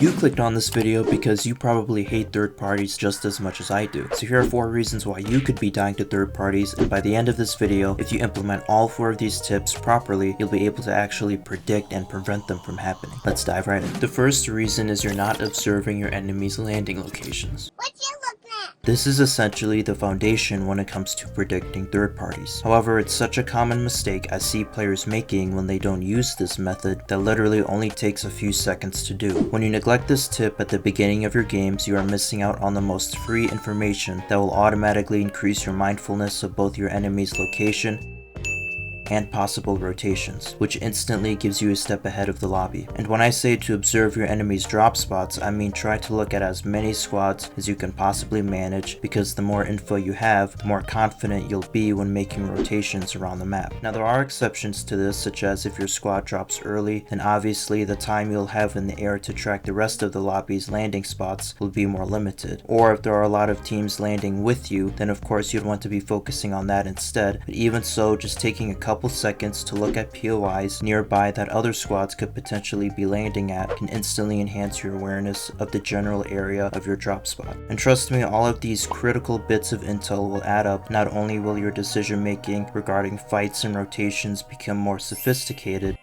You clicked on this video because you probably hate third parties just as much as I do. So here are 4 reasons why you could be dying to third parties, and by the end of this video, if you implement all 4 of these tips properly, you'll be able to actually predict and prevent them from happening. Let's dive right in. The first reason is you're not observing your enemy's landing locations. What you looking at? This is essentially the foundation when it comes to predicting third parties. However, it's such a common mistake I see players making when they don't use this method that literally only takes a few seconds to do. When you neglect this tip at the beginning of your games, you are missing out on the most free information that will automatically increase your mindfulness of both your enemy's location and possible rotations, which instantly gives you a step ahead of the lobby. And when I say to observe your enemy's drop spots, I mean try to look at as many squads as you can possibly manage, because the more info you have, the more confident you'll be when making rotations around the map. Now there are exceptions to this, such as if your squad drops early, then obviously the time you'll have in the air to track the rest of the lobby's landing spots will be more limited. Or if there are a lot of teams landing with you, then of course you'd want to be focusing on that instead. But even so, just taking a couple seconds to look at POIs nearby that other squads could potentially be landing at can instantly enhance your awareness of the general area of your drop spot. And trust me, all of these critical bits of intel will add up. Not only will your decision making regarding fights and rotations become more sophisticated,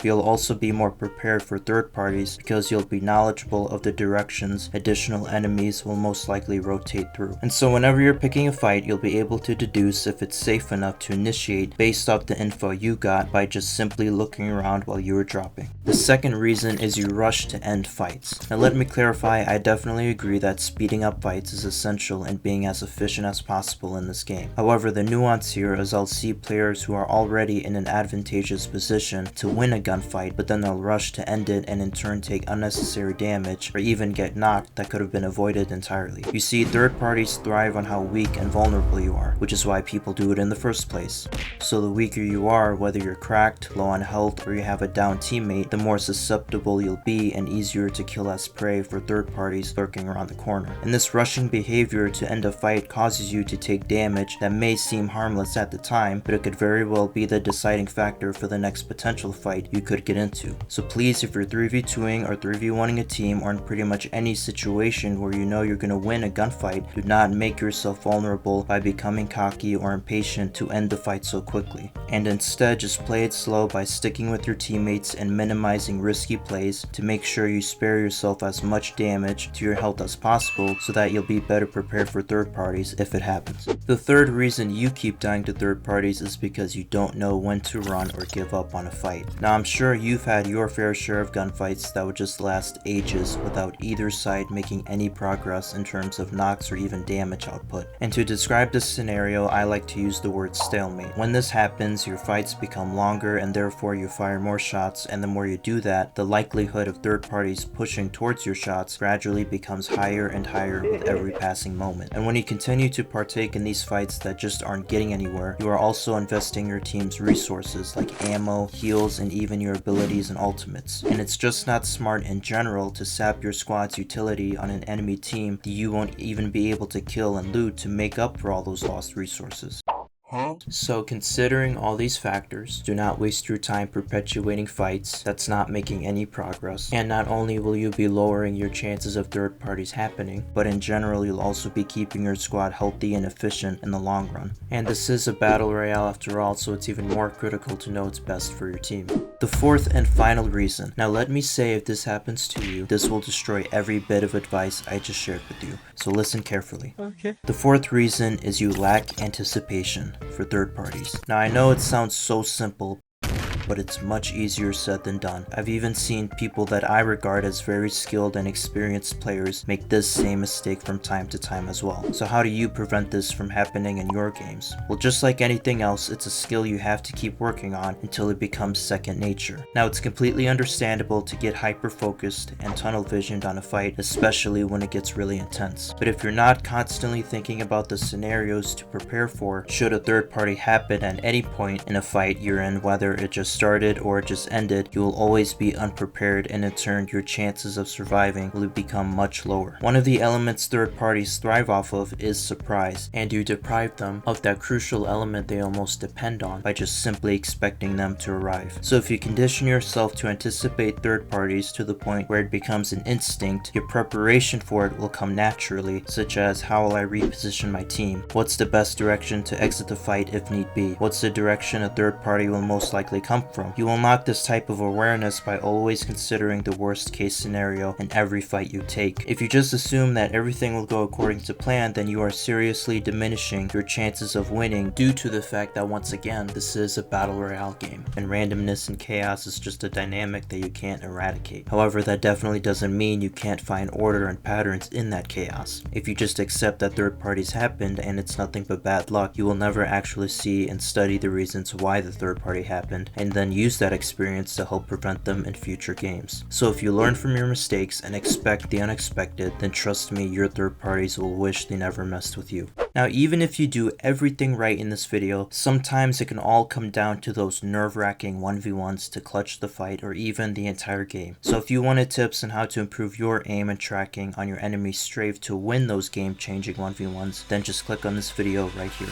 you'll also be more prepared for third parties because you'll be knowledgeable of the directions additional enemies will most likely rotate through. And so whenever you're picking a fight, you'll be able to deduce if it's safe enough to initiate based off the info you got by just simply looking around while you were dropping. The second reason is you rush to end fights. Now let me clarify, I definitely agree that speeding up fights is essential and being as efficient as possible in this game. However, the nuance here is I'll see players who are already in an advantageous position to win a gunfight, but then they'll rush to end it and in turn take unnecessary damage or even get knocked that could have been avoided entirely. You see, third parties thrive on how weak and vulnerable you are, which is why people do it in the first place. So the weaker you are, whether you're cracked, low on health, or you have a down teammate, the more susceptible you'll be and easier to kill as prey for third parties lurking around the corner. And this rushing behavior to end a fight causes you to take damage that may seem harmless at the time, but it could very well be the deciding factor for the next potential fight you could get into. So please, if you're 3v2ing or 3v1ing a team, or in pretty much any situation where you know you're going to win a gunfight, do not make yourself vulnerable by becoming cocky or impatient to end the fight so quickly. And instead, just play it slow by sticking with your teammates and minimizing risky plays to make sure you spare yourself as much damage to your health as possible so that you'll be better prepared for third parties if it happens. The third reason you keep dying to third parties is because you don't know when to run or give up on a fight. Now I'm sure you've had your fair share of gunfights that would just last ages without either side making any progress in terms of knocks or even damage output. And to describe this scenario, I like to use the word stalemate. When this happens, your fights become longer and therefore you fire more shots, and the more you do that, the likelihood of third parties pushing towards your shots gradually becomes higher and higher with every passing moment. And when you continue to partake in these fights that just aren't getting anywhere, you are also investing your team's resources like ammo, heals, and even your abilities and ultimates. And it's just not smart in general to sap your squad's utility on an enemy team that you won't even be able to kill and loot to make up for all those lost resources. So considering all these factors, do not waste your time perpetuating fights that's not making any progress. And not only will you be lowering your chances of third parties happening, but in general you'll also be keeping your squad healthy and efficient in the long run. And this is a battle royale after all, so it's even more critical to know what's best for your team. The fourth and final reason. Now let me say, if this happens to you, this will destroy every bit of advice I just shared with you. So listen carefully. Okay. The fourth reason is you lack anticipation for third parties. Now I know it sounds so simple, but it's much easier said than done. I've even seen people that I regard as very skilled and experienced players make this same mistake from time to time as well. So how do you prevent this from happening in your games? Well, just like anything else, it's a skill you have to keep working on until it becomes second nature. Now it's completely understandable to get hyper focused and tunnel visioned on a fight, especially when it gets really intense. But if you're not constantly thinking about the scenarios to prepare for should a third party happen at any point in a fight you're in, whether it just started or it just ended, you will always be unprepared, and in turn your chances of surviving will become much lower. One of the elements third parties thrive off of is surprise, and you deprive them of that crucial element they almost depend on by just simply expecting them to arrive. So if you condition yourself to anticipate third parties to the point where it becomes an instinct, your preparation for it will come naturally, such as how will I reposition my team? What's the best direction to exit the fight if need be? What's the direction a third party will most likely come from? You unlock this type of awareness by always considering the worst case scenario in every fight you take. If you just assume that everything will go according to plan, then you are seriously diminishing your chances of winning due to the fact that once again, this is a battle royale game, and randomness and chaos is just a dynamic that you can't eradicate. However, that definitely doesn't mean you can't find order and patterns in that chaos. If you just accept that third parties happened and it's nothing but bad luck, you will never actually see and study the reasons why the third party happened, and then use that experience to help prevent them in future games. So if you learn from your mistakes and expect the unexpected, then trust me, your third parties will wish they never messed with you. Now, even if you do everything right in this video, sometimes it can all come down to those nerve-wracking 1v1s to clutch the fight or even the entire game. So if you wanted tips on how to improve your aim and tracking on your enemy's strafe to win those game-changing 1v1s, then just click on this video right here.